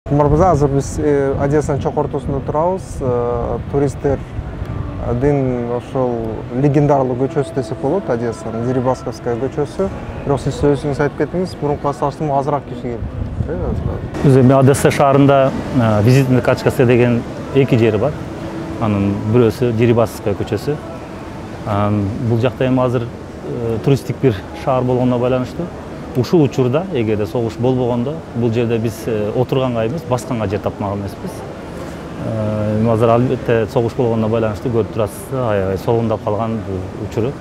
Мырза, азыр биз Одессанын чок ортосунда турабыз. Туристтердин ошол легендарлуу көчөсү десек болот, Одессанын Дерибасковская көчөсү. Бирок сиз өзүңүз айтып кеттиңиз, мурункуга салыштырмалуу азыраак киши келип. Эми Одесса шаарында визитный карточкасы деген эки жери бар. Анын бирөөсү Дерибасковская көчөсү. Бул жакта эми азыр туристтик бир шаар болгонуна байланыштуу. Ушул учурда, эгерде согуш болбогондо, бул жерде биз отурганга эмес, басканга жер тапмак эмеспиз. Азыр албетте согуш болгонуна байланыштуу көрүп турасыз, аябай солундап калган бул учуру.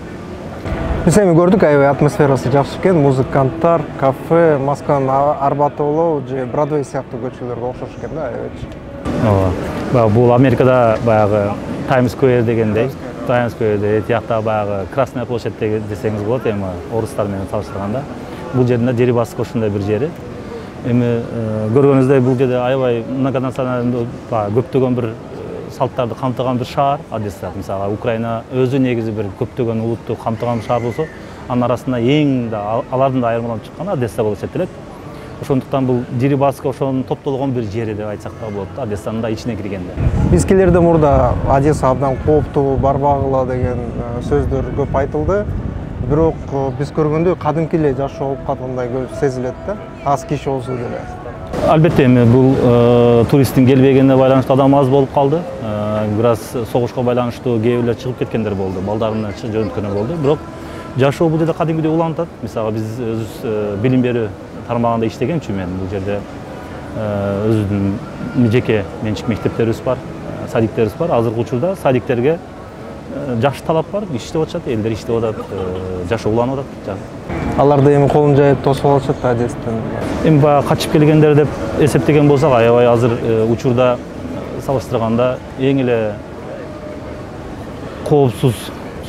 Биз эми көрдүк, аябай атмосферасы жакшы экен, музыканттар, кафе, Москванын Арбатову же Бродвей сыяктуу көчөлөргө окшош экен да, аябай. Бул Америкада баягы Times Square дегендей, Times Square тиякта баягы Красная площадь десеңиз болот, эми орустар менен салыштырганда. Бул жерде Дерибасковская ушундай бир жери. Эми көргөнүңүздөй бул жерде аябай многонациональный көптөгөн бир салттарды камтыган бир шаар Одесса. Мисалы Украина өзү негизи бир көптөгөн улутту камтыган шаар болсо, анын арасында эң да алардын да айырмаланып чыкканы Одесса болуп эсептелет. Ошондуктан бул Дерибасковская ошонун топтолгон бир жери деп айтсак да болот, Одессанын да ичине киргенде. Биз келерде мурда Одесса абдан кооптуу, барбагыла деген сөздөр көп айтылды. Бирок биз көргөндөй кадимки эле жашоо болуп калгандай сезилет да. Аз киши болсо деле. Албетте эми бул туристтин келбегенине байланыштуу адам аз болуп калды. Бир аз согушка байланыштуу кээ бирлер чыгып кеткендер болду, балдарын жөнөткөндөр болду. Бирок жашоо бул жерде кадимгидей уланып атат. Мисалы биз өзүбүз билим берүү тармагында иштеген үчүн мен бул жерде өзүбүздүн жеке менчик мектептерибиз бар, садиктерибиз бар. Азыркы учурда садиктерге жакшы талап бар, иштеп атышат, элдер иштеп атат, жашоо уланып атат. Аларды эми колун жайып тосуп алышат Одесстен. Эми баягы качып келгендер деп эсептеген болсак, аябай азыр учурда салыштырганда эң эле коопсуз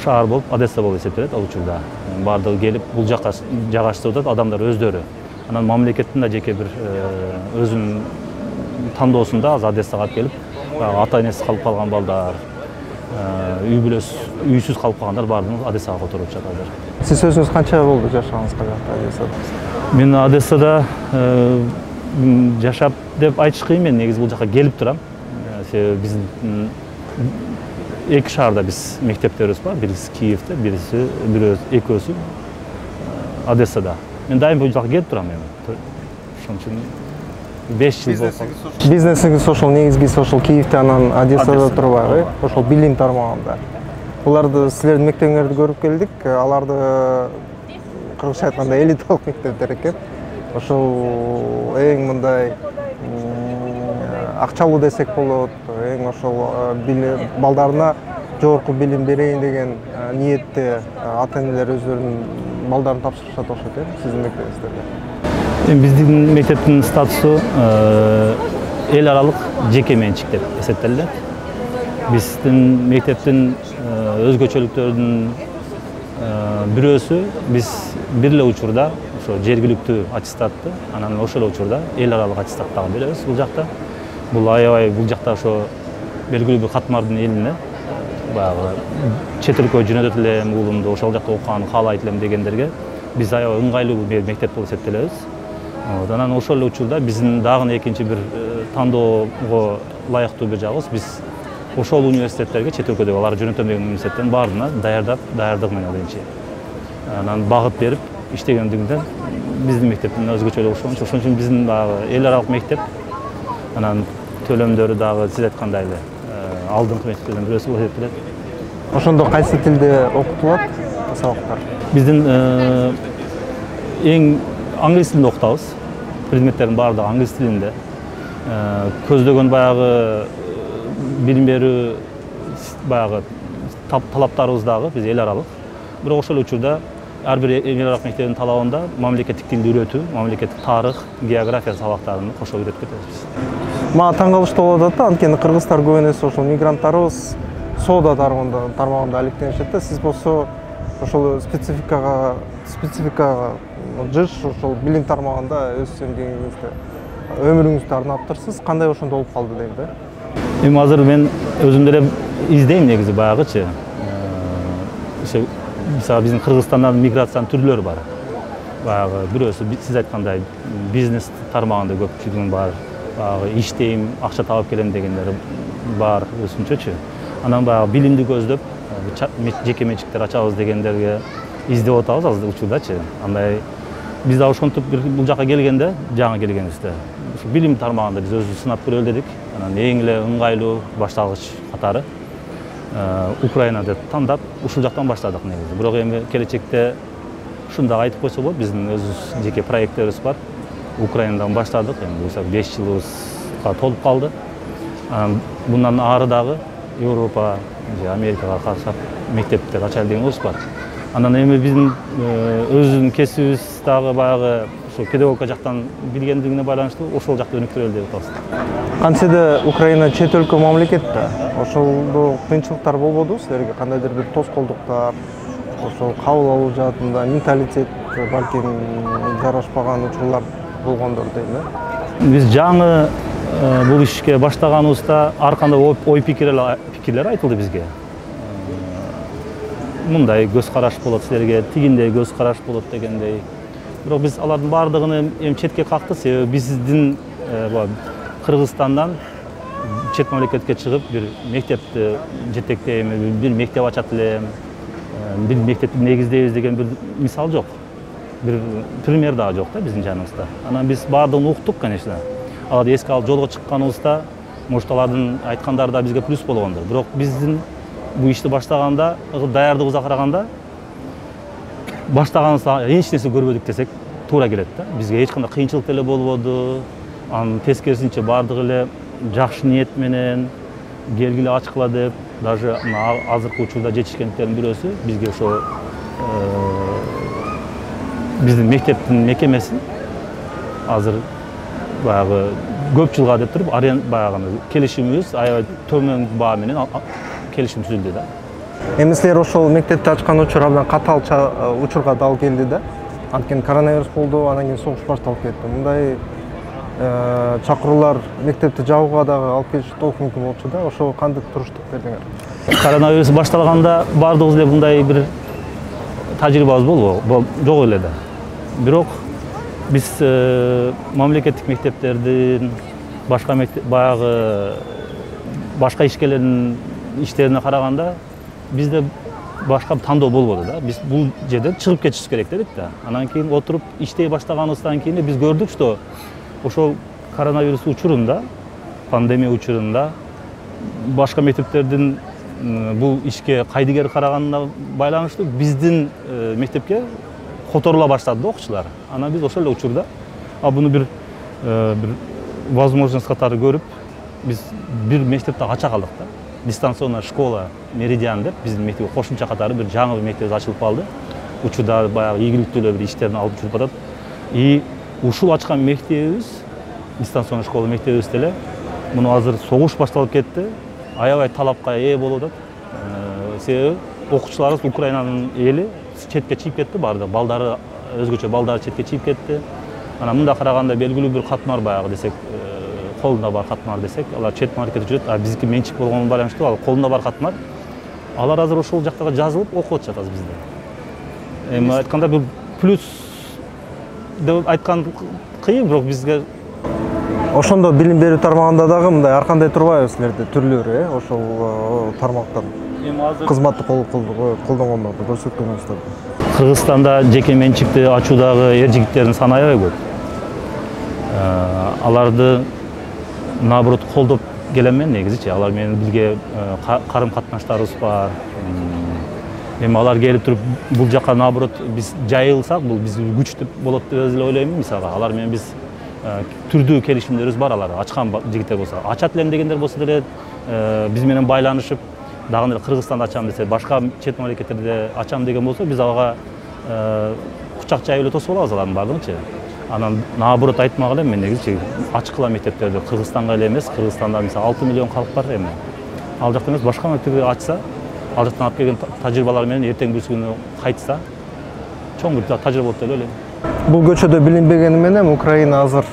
шаар болуп Одесса болуп эсептелет ал учурда. Бардыгы келип бул жакка жагашып атат адамдар өздөрү. Анан мамлекеттин да жеке бир өзүнүн тандоосунда азыр Одессага келип, ата энеси калып калган балдар, үйсүз калып калгандар баардыгын Одессага которуп чыгат азыр. Сиз өзүңүз канча болду жашаганыңызга Одессада? Мен Одессада жашап деп айтыш кыйын, мен негизи бул жака келип турам. Себеби биздин эки шаарда биз мектептерибиз бар, бириси Киевде, экөөсү Одессада. Мен дайым бул жака келип турам эми. Ошон үчүн 5 жыл болду. Бизнесиңиз ошол негизгиси ошол Киевде, анан Одессада турбайбы? Ошол билим тармагында. Буларды силердин мектебиңерди көрүп келдик. Аларды кыргызча айтканда элиталык мектептер экен. Ошол эң мындай акчалуу десек болот, эң ошол балдарына жогорку билим берейин деген ниетте ата-энелер өздөрүнүн балдарын тапшырышат окшойт, сиздин мектебиңизде. Биздин мектептин статусу эл аралык жеке менчик деп эсептелет. Биздин мектептин өзгөчөлүктөрүнүн бирөөсү биз бир эле учурда ошо жергиликтүү аттестатты, анан ошол учурда эл аралык аттестат дагы беребиз бул жакта. Бул аябай бул жакта ошо белгилүү бир катмардын элине баягы чет өлкөгө жөнөтөт элем, уулумду ошол жакта окуганды каалайт элем дегендерге биз аябай ыңгайлуу мектеп болуп эсептелебиз. Анан ошол эле учурда биздин дагы экинчи бир тандоого ылайыктуу бир жагыбыз, биз ошол университеттерге чет өлкөдөгү алар жөнөтөм деген университеттен баарына даярдык менен алынчы. Анан багыт берип иштегендигинден биздин мектептин өзгөчөлүгү ошон үчүн биздин дагы эл аралык мектеп. Анан төлөмдөрү дагы сиз айткандай эле алдыңкы мектептердин бирөөсү болуп эсептелет. Ошондо кайсы тилде окутулат сабактар? Биздин эң англис тилинде окутабыз. Предметтердин баардыгы англис тилинде. Көздөгөн баягы билим берүү баягы талаптарыбыз дагы биз эл аралык. Бирок ошол учурда ар бир эл аралык мектептин талабында мамлекеттик тилди үйрөтүү, мамлекеттик тарых, география сабактарын кошо үйрөтүп кетебиз. Мага таң калыштуу болуп атат да, анткени кыргыздар көбүнесе ошол мигранттарыбыз соода тармагында алектенишет да. Сиз болсо ошол спецификага жыш ошол билим тармагында өз эмгегиңизди, өмүрүңүздү арнаптырсыз. Кандай ошондо болуп калды дейм да? Эми азыр мен өзүм деле издейм негизи баягычы. Мисалы биздин Кыргызстандан миграциянын түрлөрү бар. Баягы бирөөсү сиз айткандай бизнес тармагында көпчүлүгү бар. баягы иштейм, акча табып келем дегендер бар өзүнчөчү. Анан баягы билимди көздөп жеке менчиктер ачабыз дегендерге издеп атабыз азыр учурдачы. Андай биз да ошентип бул жака келгенде, жаңы келгенибизде ушу билим тармагында биз өзүбүз сынап көрөлү дедик. Анан эң эле ыңгайлуу башталгыч катары Украина деп тандап ушул жактан баштадык негизи. Бирок эми келечекте ушуну дагы айтып койсо болот, биздин өзүбүз жеке проекттерибиз бар. Украинадан баштадык, эми буюрса 5 жылыбызга толуп калды. Bundan ары дагы Европа же Америкага каршы мектептер ачайлы деген ойубуз бар. Анан эми биздин өзүбүздүн кесибибиз дагы баягы ошо педагогика жактан билгендигине байланыштуу ошол жакта өнүктүрөлү деп атабыз. Кантсе Украина чет өлкө мамлекет да. Ошолдо кыйынчылыктар болбодубу силерге? Кандайдыр бир тоскоолдуктар, ошол кабыл алуу жаатында менталитет балким жарашпаган учурлар болгондор дейм да. Биз жаңы бул ишке баштаганыбызда ар кандай ой пикирлер айтылды бизге. Мындай көз караш болот силерге, тигиндей көз караш болот дегендей. Бирок биз алардын баардыгын эми четке кактык, себеби биздин Кыргызстандан чет мамлекетке чыгып бир мектепти жетектейм, бир мектеп ачат элем, бир мектепти негиздейбиз деген бир мисал жок. Бир пример дагы жок да биздин жаныбызда. Анан биз баардыгын уктук, конечно. Аларды эске алып жолго чыкканыбызда, может алардын айткандары да бизге плюс болгондур. Бирок биздин бул ишти баштаганда, даярдыгыбызга караганда баштаганыбызда эч нерсе көрбөдүк десек туура келет да. Бизге эч кандай кыйынчылык деле болбоду. Анын тескерисинче баардыгы эле жакшы ниет менен келгиле ачкыла деп, даже азыркы учурда жетишкендердин бирөөсү бизге ошо биздин мектептин мекемесин азыр баягы көп жылга деп туруп баягы келишимибиз аябай төмөн баа менен келишим түзүлдү да. Эми силер ошол мектепти ачкан учур абдан катаал учурга дал келди да. Анткени коронавирус болду, анан кийин согуш башталып кетти. Мындай чакыруулар мектепти жабууга дагы алып келиши толук мүмкүн болчу да. Ошого кандай туруштук бердиңер? Коронавирус башталганда баардыгыбыз эле мындай бир тажрыйбабыз жок эле да. Бирок биз мамлекеттик мектептердин баягы башка ишкерлердин иштерине караганда бизде башка тандоо болбоду да. Биз бул жерден чыгып кетишибиз керек дедик да. Анан кийин отуруп иштей баштаганыбыздан кийин биз көрдүк, что ошол коронавирус учурунда, пандемия учурунда башка мектептердин бул ишке кайдыгер караганына байланыштуу биздин мектепке которула баштады да окуучулар. Анан биз ошол эле учурда буну бир возможность катары көрүп, биз бир мектепти ача калдык да. Дистанционная школа Меридиан деп биздин мектепке кошумча катары бир жаңы мектеп ачылып калды. Учурда баягы ийгиликтүү эле бир иштерин алып жүрүп атат. И ушул ачкан мектебибиз, дистанционный школа мектебибиз деле муну азыр согуш башталып кетти. Аябай талапка ээ болуп атат. Себеби окуучуларыбыз Украинанын эли четке чыгып кетти, барды. Балдары өзгөчө балдары четке чыгып кетти. Анан мында караганда белгилүү бир катмар баягы десек, колунда бар катмар десек, алар чет мамлекетте жүрөт, биздики менчик болгонуна байланыштуу ал колунда бар катмар. Алар азыр ошол жактага жазылып окуп атышат азыр бизде. Эми айтканда бул плюс деп айткан кыйын, бирок бизге ошондо билим берүү тармагында дагы мындай ар кандай турбайбы силерде түрлөрү, ошол тармактан кызматты колдонгондорду көрсөткөнүңүздөр. Кыргызстанда жеке менчикти ачуудагы эр жигиттердин саны аябай көп. Аларды наоборот колдоп келем мен негизичи. Алар менен бизге карым катнаштарыбыз бар. Эми алар келип туруп бул жака наоборот биз жайылсак, бул биз күч деп болот деп эле ойлойм. Мисалга алар менен биз түрдүү келишимдерибиз бар, алар ачкан жигиттер болсо. Ачат элем дегендер болсо деле биз менен байланышып, дагы эле Кыргызстанда ачам десе, башка чет мамлекеттерде ачам деген болсо, биз ага кучак жайып эле тосуп алабыз алардын баардыгынчы. Анан наоборот айтмак элем мен негизичи ачкыла мектептерди Кыргызстанга эле эмес, Кыргызстанда мисалы 6 миллион калк бар эми. Ал жакта эмес, башка мектепти ачса, ал жактан алып келген тажрыйбалар менен эртең бүрсү күнү кайтса, чоң бир тажрыйба болот деп ойлойм. Бул көчөдө билинбегени менен Украина азыр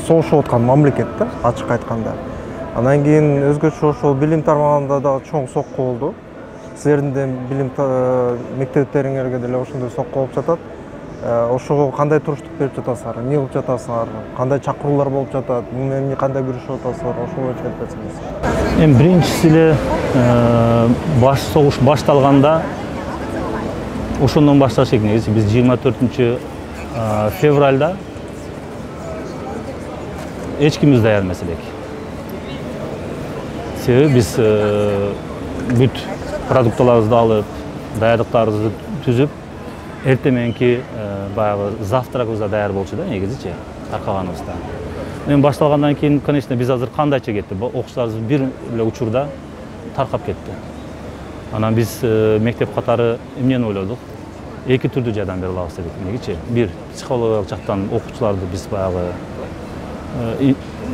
согушуп аткан мамлекет да, ачык айтканда. Анан кийин өзгөчө ошол билим тармагында дагы чоң сокку болду. Силердин де билим мектептериңерге деле ошондой сокку болуп жатат. ошого кандай туруштук берип жатасыңар, эмне кылып жатасыңар, кандай чакыруулар болуп жатат, эмне кандай күрөшүп атасыңар, ошол боюнча айтып берсеңиз. Эми биринчиси эле согуш башталганда ошондон башташ керек. Негизи биз 24 февралда эч кимибиз даяр эмес элек. Себеби биз бүт продукталарыбызды алып, даярдыктарыбызды түзүп, эртең мененки баягы завтрагыбыз даяр болчу да, негизичи таркаганыбызда. Эми башталгандан кийин, конечно, биз азыр кандайча кетти? Окуучуларыбыз бир эле учурда таркап кетти. Анан биз мектеп катары эмнени ойлодук? Эки түрдүү жардам бере алабыз дедик. Негичи бир психологиялык жактан окуучуларды биз баягы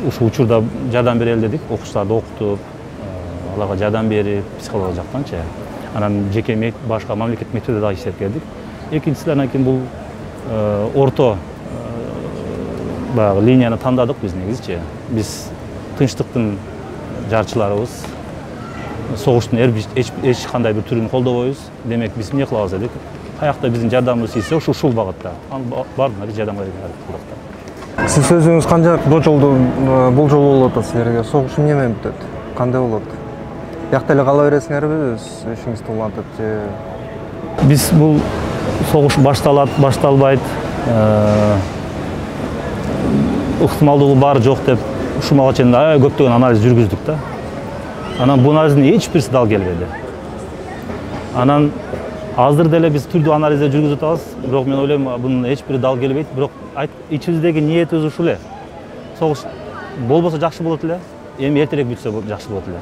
ушул учурда жардам берели дедик. Окуучуларды окутуп, аларга жардам берип, психологиялык жактанчы. Анан жеке башка мамлекеттик мектепте да иштеп келдик. Экинчиси анан кийин бул орто баягы линияны тандадык биз негизичи. Биз тынчтыктын жарчыларыбыз, согуштун эч кандай бир түрүн колдобойбуз. Демек биз эмне кылабыз дедик? Каякта биздин жардамыбыз тийсе, ушул багытта. Бардык жардам берүүгө аракет кылдык. Сиз өзүңүз канча бул жолу болуп атат силерге? Согуш эмне менен бүтөт? Кандай болот? Биякта эле кала бересиңерби, өз ишиңизди улантып же? Биз бул согуш башталат, башталбайт, ыктымалдуулугу бар жок деп ушуга чейин көптөгөн анализ жүргүздүк да. Анан бул анализдин эч бирси дал келбеди. Анан азыр деле биз түрдүү анализдер жүргүзүп атабыз, бирок мен ойлойм бунун эч бири дал келбейт, бирок ичибиздеги ниетибиз ушул эле. Согуш болбосо жакшы болот эле, эми эртерээк бүтсө жакшы болот эле.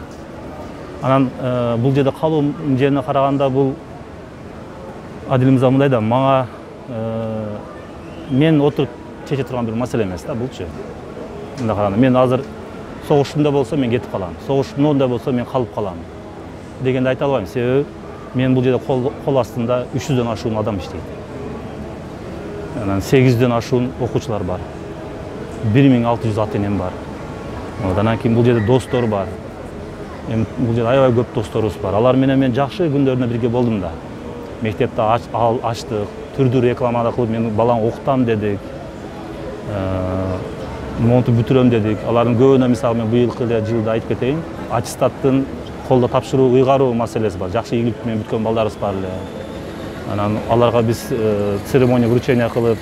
Анан бул жерде калуу жерине караганда бул Адил мырза мындай да, мага мен отуруп чече турган бир маселе эмес да булчу. Мындай караганда мен азыр согуштунда болсо мен кетип калам, согуштунда болсо мен калып калам дегенди айта албайм. Себеби мен бул жерде кол астында 300дөн ашуун адам иштейт. Анан 800дөн ашуун окуучулар бар. 1600 ата энем бар. Андан кийин бул жерде достор бар. Эми бул жерде аябай көп досторубуз бар. Алар менен мен жакшы күндөрүндө бирге болдум да. Мектепте ачтык, түрдүү рекламада кылып мен баланы окутам дедик. Монту бүтүрөм дедик. Алардын көбүнө мисалы мен быйылкы жылда айтып кетейин, аттестаттын колдо тапшыруу, ыйгаруу маселеси бар. Жакшы ийгилик менен бүткөн балдарыбыз бар эле. Анан аларга биз церемония вручения кылып,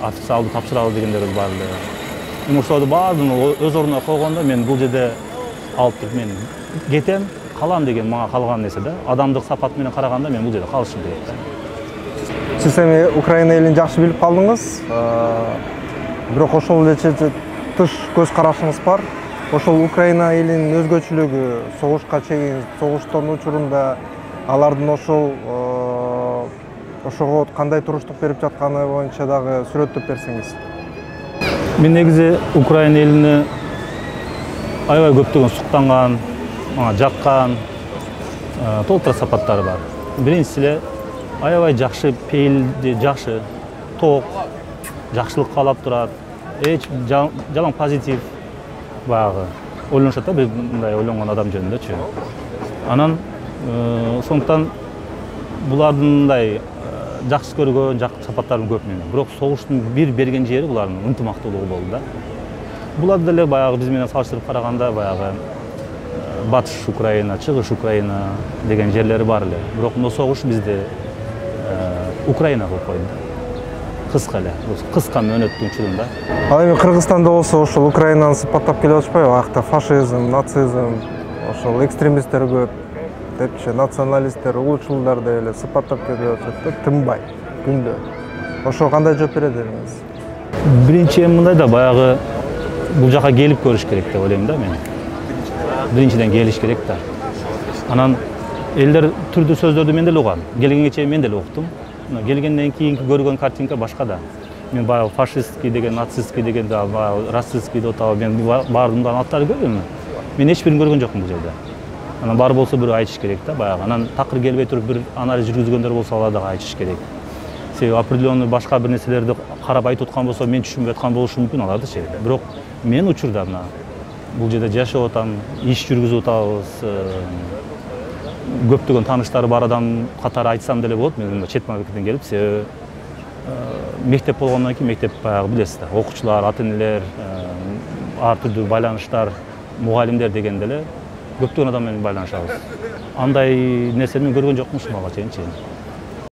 официалдуу тапшыралы дегендерибиз бар эле. Эми ошолорду баарын өз ордуна койгондо мен бул жерде алып туруп мен кетем, калам деген мага калган нерсе да. Адамдык сапат менен караганда мен бул жерде калышым керек да. Сиз эми Украина элин жакшы билип калдыңыз, бирок ошол эле тыш көз карашыңыз бар. Ошол Украина элинин өзгөчөлүгү, согушка чейин, согуштун учурунда алардын ошого кандай туруштук берип жатканы боюнча дагы сүрөттөп берсеңиз. Мен негизи Украина элине аябай көптөгөн суктанган, мага жаккан толтура сапаттары бар. Биринчиси эле аябай жакшы пейилди, жакшы, ток, жакшылык каалап турат, эч жалаң позитив баягы ойлонушат да, бир мындай ойлонгон адам жөнүндөчү. Анан ошондуктан булардын мындай жакшы көргөн сапаттарын көп менен. Бирок согуштун бир берген жери булардын ынтымактуулугу болду да. Булар деле баягы биз менен салыштырып караганда баягы Батыш Украина, Чыгыш Украина деген жерлери бар эле. Бирок мына согуш бизди Украина кылып койду. Кыска эле, кыска мөөнөттүн учурунда. Ал эми Кыргызстанда болсо ошол Украинаны сыпаттап келип атышпайбы? Акта фашизм, нацизм, ошол экстремисттер көп депчи, националисттер, улуучулдар деп эле сыпаттап келип атышат да, тынбай күндө. Ошого кандай жооп берет элиңиз? Биринчи эми мындай да, баягы бул жака келип көрүш керек деп ойлойм да мен. Биринчиден келиш керек да. Анан элдер түрдүү сөздөрдү мен деле угам. Келгенге чейин мен деле уктум. Келгенден кийинки көргөн картинка башка да. Мен баягы фашистский деген, нацистский деген, расистский деп атабы, мен баардын аттарды көрдүм. Мен эч бирин көргөн жокмун бул жерде. Анан бар болсо бирөө айтыш керек да, баягы. Анан такыр келбей туруп бир анализ жүргүзгөндөр болсо алар дагы айтыш керек. Себеби определенный башка бир нерселерди карап айтып аткан болсо мен түшүнбөй аткан болушу мүмкүн алардычы. Бирок мен учурда мына бул жерде жашап атам, иш жүргүзүп атабыз. Көптөгөн тааныштары бар адам катары айтсам деле болот. Мен чет мамлекеттен келип, себеби мектеп болгондон кийин мектеп баягы билесиз да, окуучулар, ата энелер, ар түрдүү байланыштар, мугалимдер деген деле көптөгөн адам менен байланышабыз. Андай нерсени мен көргөн жокмун ушуга чейинчи.